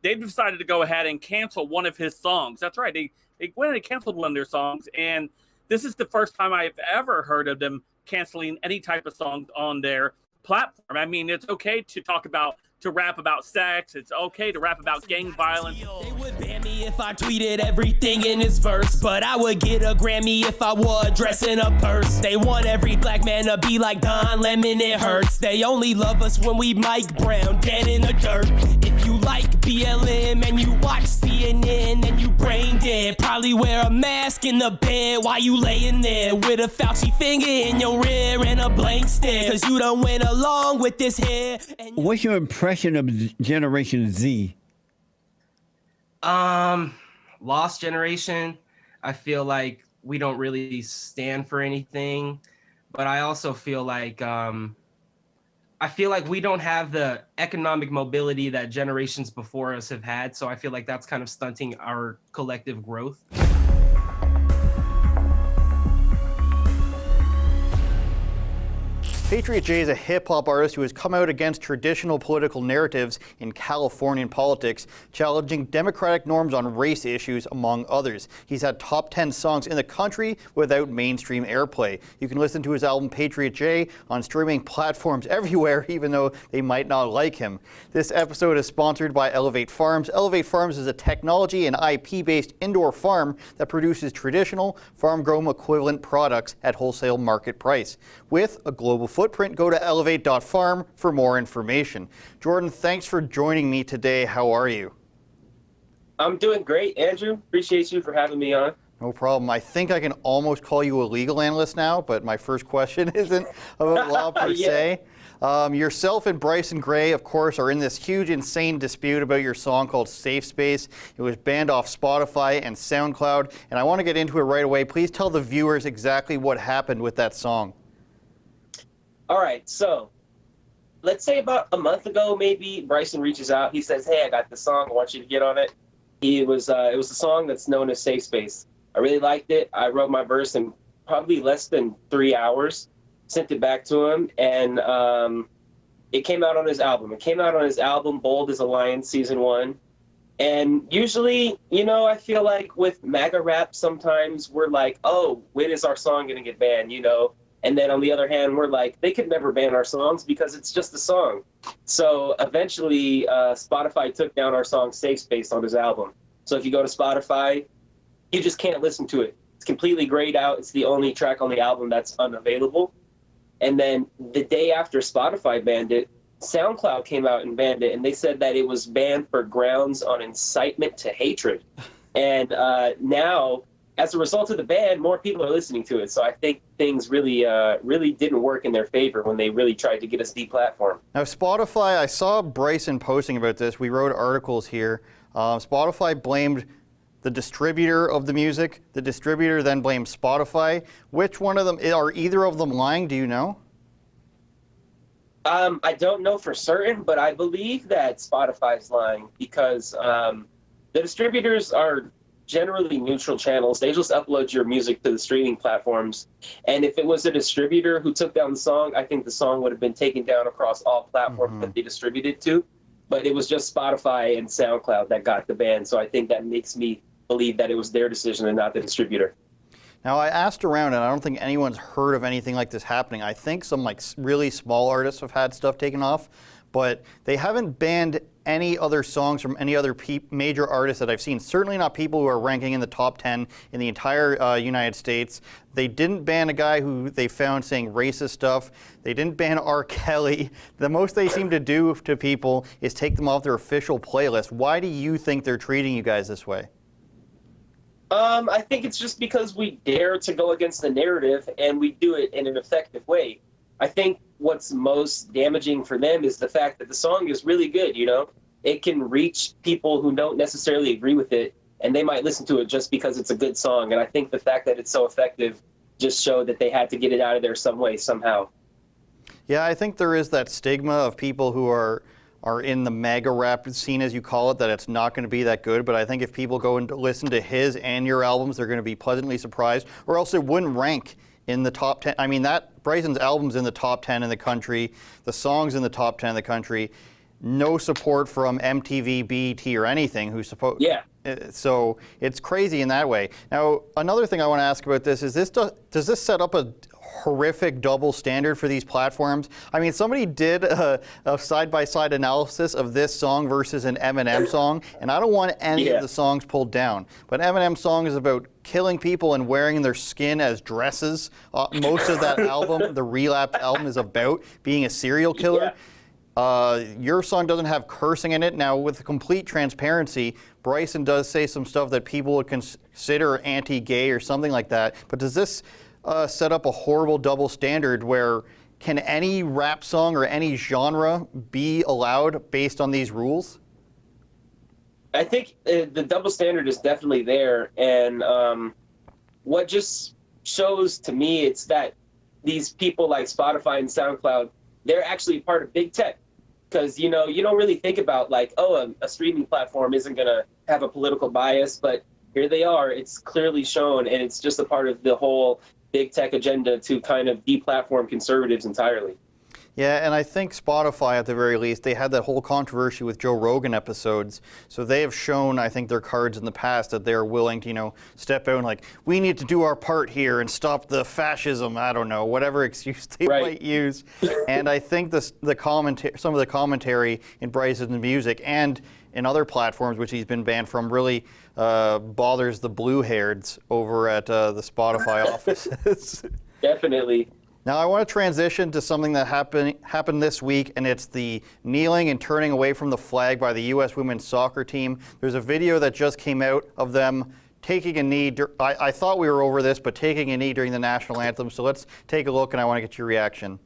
they decided to go ahead and cancel one of his songs. That's right. They went and canceled one of their songs, and this is the first time I've ever heard of them canceling any type of songs on their platform. I mean, it's okay to rap about sex. It's okay to rap about gang violence. They would ban me if I tweeted everything in this verse, but I would get a Grammy if I wore a dress in a purse. They want every black man to be like Don Lemon, it hurts. They only love us when we Mike Brown, dead in the dirt. If you like BLM and you watch CNN and you brain dead, probably wear a mask in the bed while you laying there with a Fauci finger in your rear and a blank stare, cause you done went along with this hair. What's your impression of Generation Z? Lost generation. I feel like we don't really stand for anything, but I also feel like we don't have the economic mobility that generations before us have had. So I feel like that's kind of stunting our collective growth. Patriot J is a hip-hop artist who has come out against traditional political narratives in Californian politics, challenging democratic norms on race issues, among others. He's had top 10 songs in the country without mainstream airplay. You can listen to his album Patriot J on streaming platforms everywhere, even though they might not like him. This episode is sponsored by Elevate Farms. Elevate Farms is a technology and IP-based indoor farm that produces traditional farm-grown equivalent products at wholesale market price. With a global footprint, go to elevate.farm for more information. Jordan, thanks for joining me today. How are you? I'm doing great, Andrew. Appreciate you for having me on. No problem. I think I can almost call you a legal analyst now, but my first question isn't about law per se. Yourself and Bryson Gray, of course, are in this huge, insane dispute about your song called Safe Space. It was banned off Spotify and SoundCloud, and I want to get into it right away. Please tell the viewers exactly what happened with that song. All right, so let's say about a month ago, maybe, Bryson reaches out. He says, hey, I got this song. I want you to get on it. It was a song that's known as Safe Space. I really liked it. I wrote my verse in probably less than 3 hours, sent it back to him, and it came out on his album. It came out on his album, Bold as a Lion, Season 1. And usually, I feel like with MAGA rap, sometimes we're like, oh, when is our song going to get banned, And then on the other hand, we're like, they could never ban our songs because it's just a song. So eventually, Spotify took down our song Safe Space on his album. So if you go to Spotify, you just can't listen to it. It's completely grayed out. It's the only track on the album that's unavailable. And then the day after Spotify banned it, SoundCloud came out and banned it. And they said that it was banned for grounds on incitement to hatred. And now, as a result of the ban, more people are listening to it. So I think things really didn't work in their favor when they really tried to get us deplatformed. Now, Spotify, I saw Bryson posting about this. We wrote articles here. Spotify blamed the distributor of the music. The distributor then blamed Spotify. Which one of them, are either of them lying? Do you know? I don't know for certain, but I believe that Spotify's lying because the distributors are generally neutral channels. They just upload your music to the streaming platforms. And if it was a distributor who took down the song, I think the song would have been taken down across all platforms that they distributed to. But it was just Spotify and SoundCloud that got the ban. So I think that makes me believe that it was their decision and not the distributor. Now, I asked around, and I don't think anyone's heard of anything like this happening. I think some really small artists have had stuff taken off, but they haven't banned any other songs from any other major artists that I've seen. Certainly not people who are ranking in the top 10 in the entire United States. They didn't ban a guy who they found saying racist stuff. They didn't ban R. Kelly. The most they seem to do to people is take them off their official playlist. Why do you think they're treating you guys this way? I think it's just because we dare to go against the narrative and we do it in an effective way. I think what's most damaging for them is the fact that the song is really good, It can reach people who don't necessarily agree with it, and they might listen to it just because it's a good song. And I think the fact that it's so effective just showed that they had to get it out of there some way, somehow. Yeah, I think there is that stigma of people who are in the MAGA rap scene, as you call it, that it's not going to be that good. But I think if people go and listen to his and your albums, they're going to be pleasantly surprised, or else it wouldn't rank in the top 10. I mean, that Bryson's album's in the top 10 in the country. The song's in the top 10 in the country. no support from MTV, BET, or anything. Yeah. So it's crazy in that way. Now, another thing I want to ask about this is does this set up a horrific double standard for these platforms? I mean, somebody did a side-by-side analysis of this song versus an Eminem song, and I don't want any of the songs pulled down. But Eminem's song is about killing people and wearing their skin as dresses. Most of that album, the Relapse album, is about being a serial killer. Your song doesn't have cursing in it. Now, with complete transparency, Bryson does say some stuff that people would consider anti-gay or something like that. But does this set up a horrible double standard where can any rap song or any genre be allowed based on these rules? I think the double standard is definitely there. And what just shows to me, it's that these people like Spotify and SoundCloud, they're actually part of big tech. Because, you know, you don't really think about like, oh, a streaming platform isn't going to have a political bias, but here they are. It's clearly shown, and it's just a part of the whole big tech agenda to kind of deplatform conservatives entirely. Yeah, and I think Spotify, at the very least, they had that whole controversy with Joe Rogan episodes. So they have shown, I think, their cards in the past that they're willing to, you know, step out and like, we need to do our part here and stop the fascism. I don't know, whatever excuse they might use. And I think some of the commentary in Bryson's music and in other platforms, which he's been banned from, really bothers the blue-hairs over at the Spotify offices. Definitely. Now I want to transition to something that happened this week, and it's the kneeling and turning away from the flag by the U.S. women's soccer team. There's a video that just came out of them taking a knee. I thought we were over this, but taking a knee during the national anthem. So let's take a look, and I want to get your reaction.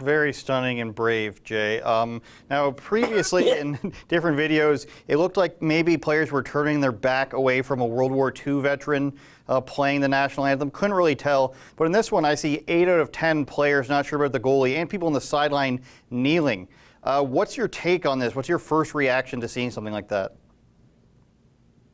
Very stunning and brave, Jay. Now, previously in different videos, it looked like maybe players were turning their back away from a World War II veteran playing the national anthem. Couldn't really tell. But in this one, I see 8 out of 10 players not sure about the goalie and people on the sideline kneeling. What's your take on this? What's your first reaction to seeing something like that?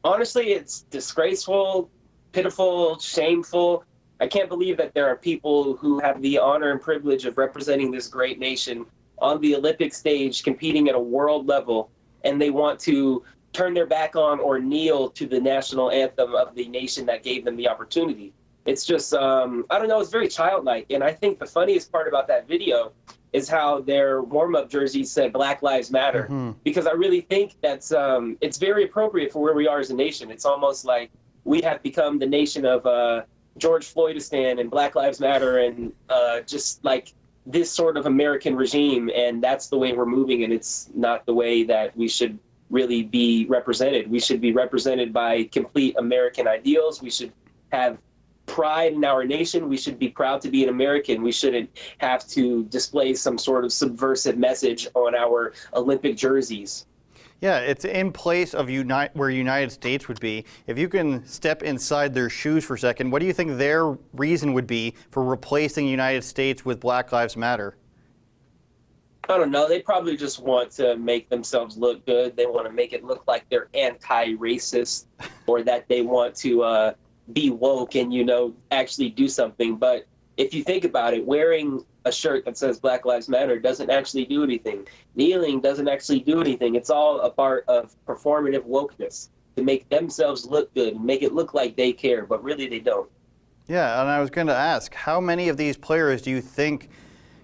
Honestly, it's disgraceful, pitiful, shameful. I can't believe that there are people who have the honor and privilege of representing this great nation on the Olympic stage, competing at a world level, and they want to turn their back on or kneel to the national anthem of the nation that gave them the opportunity. It's just, I don't know, it's very childlike. And I think the funniest part about that video is how their warm-up jerseys said Black Lives Matter, because I really think that's, it's very appropriate for where we are as a nation. It's almost like we have become the nation of George Floydistan and Black Lives Matter and just like this sort of American regime, and that's the way we're moving, and it's not the way that we should really be represented. We should be represented by complete American ideals. We should have pride in our nation. We should be proud to be an American. We shouldn't have to display some sort of subversive message on our Olympic jerseys. Yeah, it's in place of where United States would be. If you can step inside their shoes for a second, what do you think their reason would be for replacing United States with Black Lives Matter? I don't know. They probably just want to make themselves look good. They want to make it look like they're anti-racist or that they want to be woke and, you know, actually do something. But if you think about it, wearing a shirt that says Black Lives Matter doesn't actually do anything. Kneeling doesn't actually do anything. It's all a part of performative wokeness to make themselves look good and make it look like they care, but really they don't. Yeah, and I was going to ask, how many of these players do you think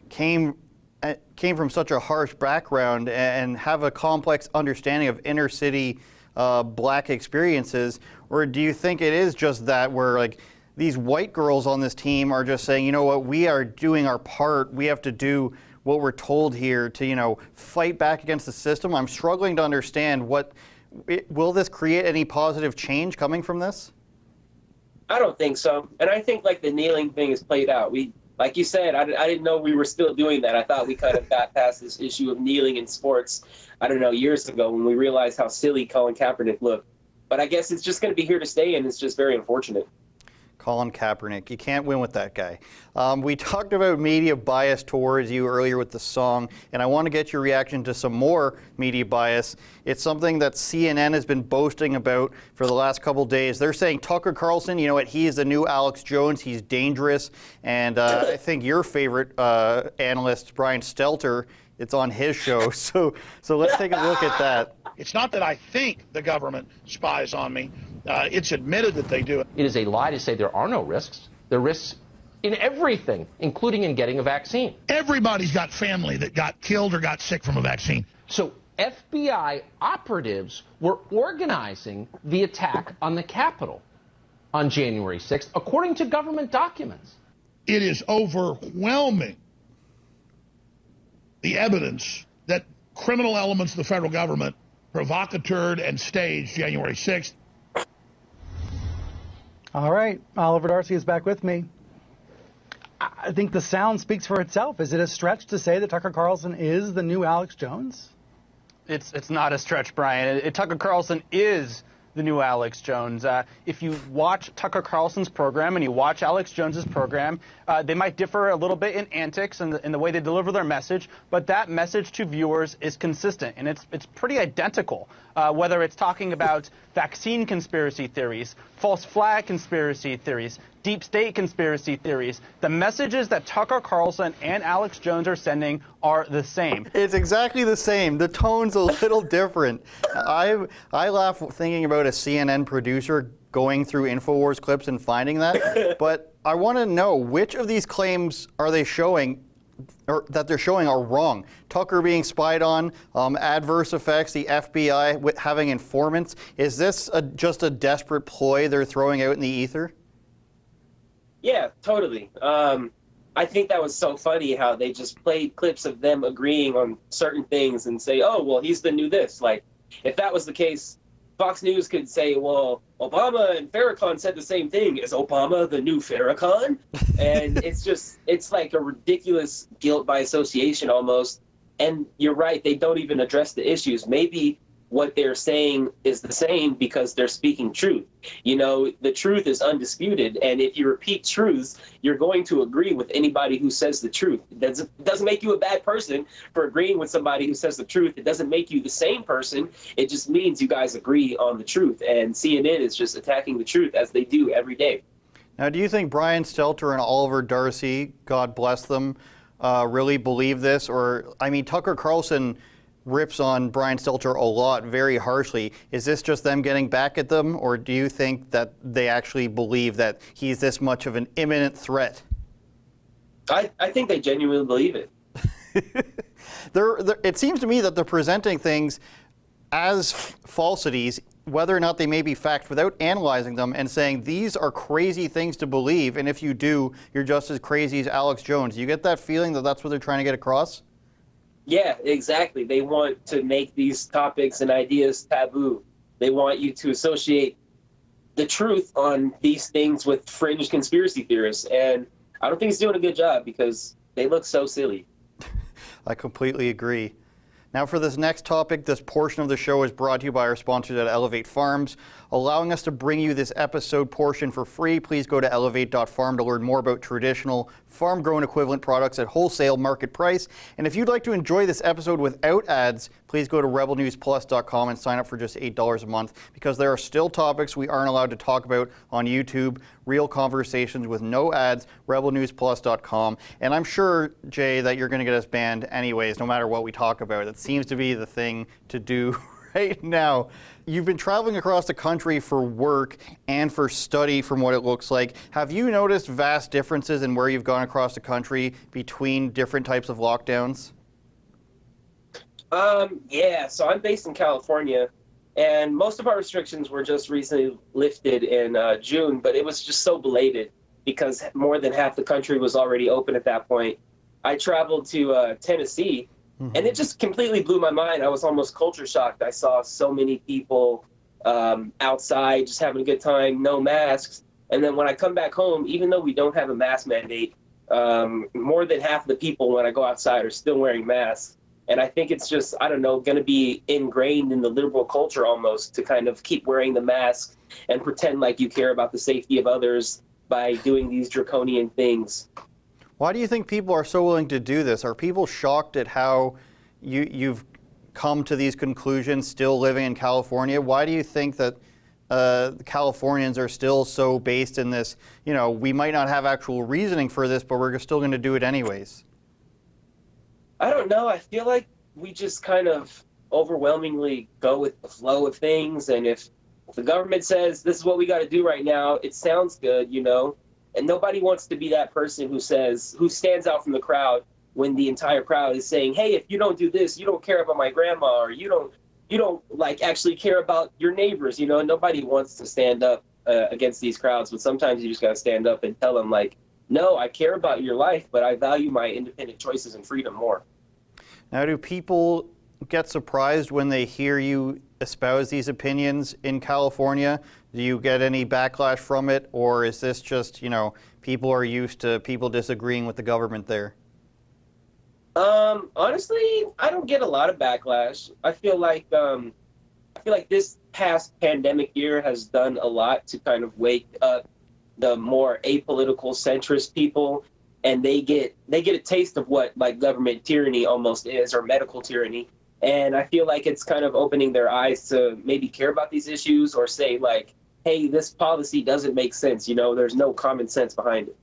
came from such a harsh background and have a complex understanding of inner city black experiences, or do you think it is just that where like these white girls on this team are just saying, you know what, we are doing our part, we have to do what we're told here to, you know, fight back against the system? I'm struggling to understand will this create any positive change coming from this? I don't think so. And I think like the kneeling thing is played out. Like you said, I didn't know we were still doing that. I thought we kind of got past this issue of kneeling in sports, I don't know, years ago when we realized how silly Colin Kaepernick looked. But I guess it's just going to be here to stay, and it's just very unfortunate. Colin Kaepernick, you can't win with that guy. We talked about media bias towards you earlier with the song, and I want to get your reaction to some more media bias. It's something that CNN has been boasting about for the last couple days. They're saying Tucker Carlson, you know what, he is the new Alex Jones, he's dangerous, and I think your favorite analyst, Brian Stelter, it's on his show. So let's take a look at that. It's not that I think the government spies on me. It's admitted that they do it. It is a lie to say there are no risks. There are risks in everything, including in getting a vaccine. Everybody's got family that got killed or got sick from a vaccine. So FBI operatives were organizing the attack on the Capitol on January 6th, according to government documents. It is overwhelming, the evidence that criminal elements of the federal government provocateured and staged January 6th. All right, Oliver Darcy is back with me. I think the sound speaks for itself. Is it a stretch to say that Tucker Carlson is the new Alex Jones? It's not a stretch, Brian. Tucker Carlson is the new Alex Jones. If you watch Tucker Carlson's program and you watch Alex Jones's program, they might differ a little bit in antics and in the way they deliver their message, but that message to viewers is consistent, and it's pretty identical. Whether it's talking about vaccine conspiracy theories, false flag conspiracy theories, deep state conspiracy theories, the messages that Tucker Carlson and Alex Jones are sending are the same. It's exactly the same. The tone's a little different. I laugh thinking about a CNN producer going through InfoWars clips and finding that, but I want to know which of these claims are they showing or that they're showing are wrong. Tucker being spied on, adverse effects, the FBI having informants. Is this just a desperate ploy they're throwing out in the ether? Yeah, totally. I think that was so funny how they just played clips of them agreeing on certain things and say, oh, well, he's the new this. Like, if that was the case, Fox News could say, well, Obama and Farrakhan said the same thing. Is Obama the new Farrakhan? And it's like a ridiculous guilt by association almost. And you're right, they don't even address the issues. Maybe what they're saying is the same because they're speaking truth. You know, the truth is undisputed. And if you repeat truths, you're going to agree with anybody who says the truth. It doesn't make you a bad person for agreeing with somebody who says the truth. It doesn't make you the same person. It just means you guys agree on the truth. And CNN is just attacking the truth as they do every day. Now, do you think Brian Stelter and Oliver Darcy, God bless them, really believe this? Or, I mean, Tucker Carlson rips on Brian Stelter a lot, very harshly. Is this just them getting back at them, or do you think that they actually believe that he's this much of an imminent threat? I think they genuinely believe it. It seems to me that they're presenting things as falsities, whether or not they may be fact, without analyzing them and saying these are crazy things to believe, and if you do, you're just as crazy as Alex Jones. Do you get that feeling that that's what they're trying to get across? Yeah, exactly. They want to make these topics and ideas taboo. They want you to associate the truth on these things with fringe conspiracy theorists. And I don't think he's doing a good job because they look so silly. I completely agree. Now for this next topic, this portion of the show is brought to you by our sponsors at Elevate Farms. Allowing us to bring you this episode portion for free, please go to elevate.farm to learn more about traditional farm-grown equivalent products at wholesale market price. And if you'd like to enjoy this episode without ads, please go to rebelnewsplus.com and sign up for just $8 a month, because there are still topics we aren't allowed to talk about on YouTube, real conversations with no ads, rebelnewsplus.com. And I'm sure, Jay, that you're going to get us banned anyways, no matter what we talk about. It seems to be the thing to do right now. You've been traveling across the country for work and for study, from what it looks like. Have you noticed vast differences in where you've gone across the country between different types of lockdowns? Yeah, so I'm based in California, and most of our restrictions were just recently lifted in June, but it was just so belated because more than half the country was already open at that point. I traveled to Tennessee, and it just completely blew my mind. I was almost culture shocked. I saw so many people outside just having a good time, no masks. And then when I come back home, even though we don't have a mask mandate, more than half of the people when I go outside are still wearing masks. And I think it's just, I don't know, going to be ingrained in the liberal culture almost to kind of keep wearing the mask and pretend like you care about the safety of others by doing these draconian things. Why do you think people are so willing to do this? Are people shocked at how you've come to these conclusions still living in California? Why do you think that Californians are still so based in this, you know, we might not have actual reasoning for this, but we're still going to do it anyways? I don't know. I feel like we just kind of overwhelmingly go with the flow of things. And if the government says this is what we got to do right now, it sounds good, you know, and nobody wants to be that person who stands out from the crowd when the entire crowd is saying, hey, if you don't do this, you don't care about my grandma, or you don't like actually care about your neighbors. You know, nobody wants to stand up against these crowds, but sometimes you just got to stand up and tell them, like, no, I care about your life, but I value my independent choices and freedom more. Now, do people get surprised when they hear you espouse these opinions in California? Do you get any backlash from it, or is this just, you know, people are used to people disagreeing with the government there? Honestly, I don't get a lot of backlash. I feel like this past pandemic year has done a lot to kind of wake up the more apolitical centrist people, and they get a taste of what like government tyranny almost is, or medical tyranny. And I feel like it's kind of opening their eyes to maybe care about these issues, or say like, hey, this policy doesn't make sense. You know, there's no common sense behind it.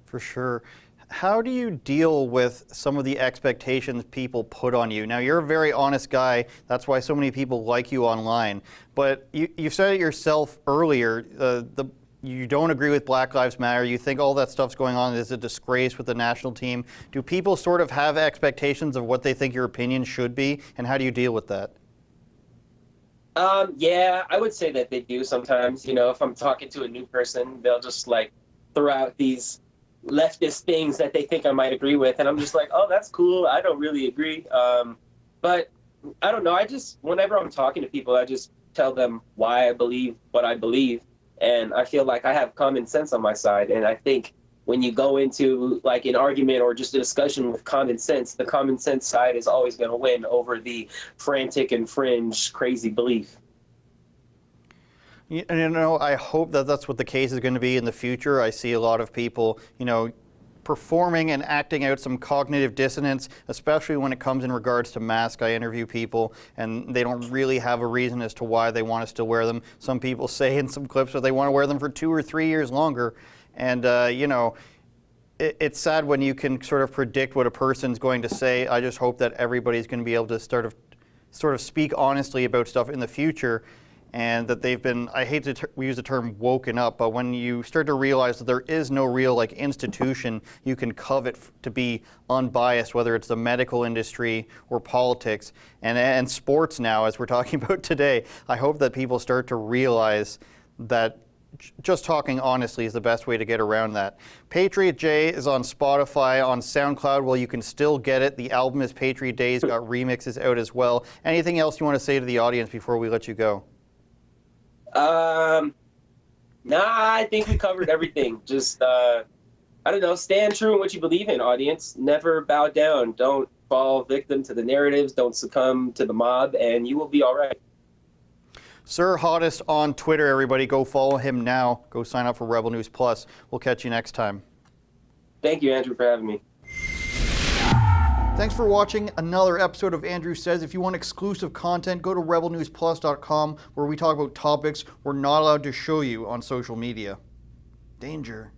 For sure. How do you deal with some of the expectations people put on you? Now, you're a very honest guy. That's why so many people like you online. But you said it yourself earlier, you don't agree with Black Lives Matter. You think all that stuff's going on is a disgrace with the national team. Do people sort of have expectations of what they think your opinion should be? And how do you deal with that? Yeah, I would say that they do sometimes. You know, if I'm talking to a new person, they'll just like throw out these leftist things that they think I might agree with, and I'm just like, oh, that's cool. I don't really agree. But I don't know. Whenever I'm talking to people, I just tell them why I believe what I believe, and I feel like I have common sense on my side. And I think when you go into like an argument or just a discussion with common sense, the common sense side is always going to win over the frantic and fringe crazy belief. And, you know, I hope that that's what the case is going to be in the future. I see a lot of people, you know, performing and acting out some cognitive dissonance, especially when it comes in regards to masks. I interview people, and they don't really have a reason as to why they want to still wear them. Some people say in some clips that they want to wear them for 2 or 3 years longer. And, you know, it's sad when you can sort of predict what a person's going to say. I just hope that everybody's going to be able to sort of speak honestly about stuff in the future, and that they've been, I hate to use the term woken up, but when you start to realize that there is no real like institution you can covet to be unbiased, whether it's the medical industry or politics and sports now, as we're talking about today, I hope that people start to realize that just talking honestly is the best way to get around that. Patriot J is on Spotify, on SoundCloud. Well, you can still get it. The album is Patriot J. He's got remixes out as well. Anything else you want to say to the audience before we let you go? Nah, I think we covered everything. Just I don't know, stand true in what you believe in, audience. Never bow down. Don't fall victim to the narratives. Don't succumb to the mob, and you will be all right. Sir Hottest on Twitter, everybody. Go follow him now. Go sign up for Rebel News Plus. We'll catch you next time. Thank you, Andrew, for having me. Thanks for watching another episode of Andrew Says. If you want exclusive content, go to rebelnewsplus.com, where we talk about topics we're not allowed to show you on social media. Danger.